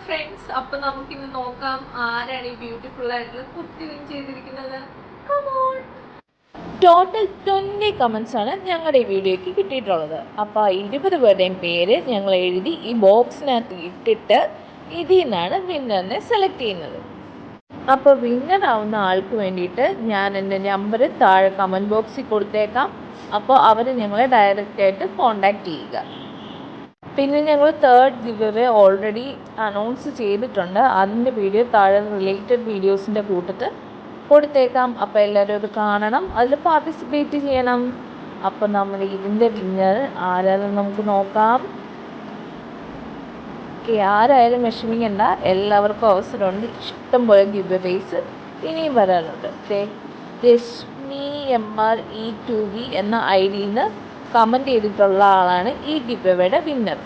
Friends, അപ്പോൾ നമുക്കിന്ന് നോക്കാം ആരാണ് ഈ ബ്യൂട്ടിഫുൾ ആയിട്ടുള്ള കുർത്തി വിൻ ചെയ്തിരിക്കുന്നത്. ടോട്ടൽ 20 കമൻസ് ആണ് ഞങ്ങളുടെ ഈ വീഡിയോയ്ക്ക് കിട്ടിയിട്ടുള്ളത്. അപ്പോൾ 20 പേരുടെയും പേര് ഞങ്ങൾ എഴുതി ഈ ബോക്സിനകത്ത് ഇട്ടിട്ട് ഇതിൽ നിന്നാണ് വിന്നറിനെ സെലക്ട് ചെയ്യുന്നത്. അപ്പോൾ വിന്നർ ആവുന്ന ആൾക്ക് വേണ്ടിയിട്ട് ഞാൻ എൻ്റെ നമ്പർ താഴെ കമൻറ്റ് ബോക്സിൽ കൊടുത്തേക്കാം. അപ്പോൾ അവർ ഞങ്ങളെ ഡയറക്റ്റായിട്ട് കോൺടാക്റ്റ് ചെയ്യുക. പിന്നെ ഞങ്ങൾ തേർഡ് ഗിവ് ഓൾറെഡി അനൗൺസ് ചെയ്തിട്ടുണ്ട്. അതിൻ്റെ വീഡിയോ താഴെ റിലേറ്റഡ് വീഡിയോസിൻ്റെ കൂട്ടത്തിൽ കൊടുത്തേക്കാം. അപ്പോൾ എല്ലാവരും അത് കാണണം, അതിൽ പാർട്ടിസിപ്പേറ്റ് ചെയ്യണം. അപ്പോൾ നമ്മൾ ഇതിൻ്റെ വിന്നർ ആരാണെന്ന് നമുക്ക് നോക്കാം. ആരായാലും വിഷമിക്കണ്ട, എല്ലാവർക്കും അവസരമുണ്ട്. ഇഷ്ടംപോലെ ഗിവ് അവേസ് ഇനിയും വരാനുണ്ട്. രശ്മി MRE2V എന്ന ID യിൽ നിന്ന് കമൻറ്റ് ചെയ്തിട്ടുള്ള ആളാണ് ഈ ഗിവ് അവേയുടെ വിന്നർ.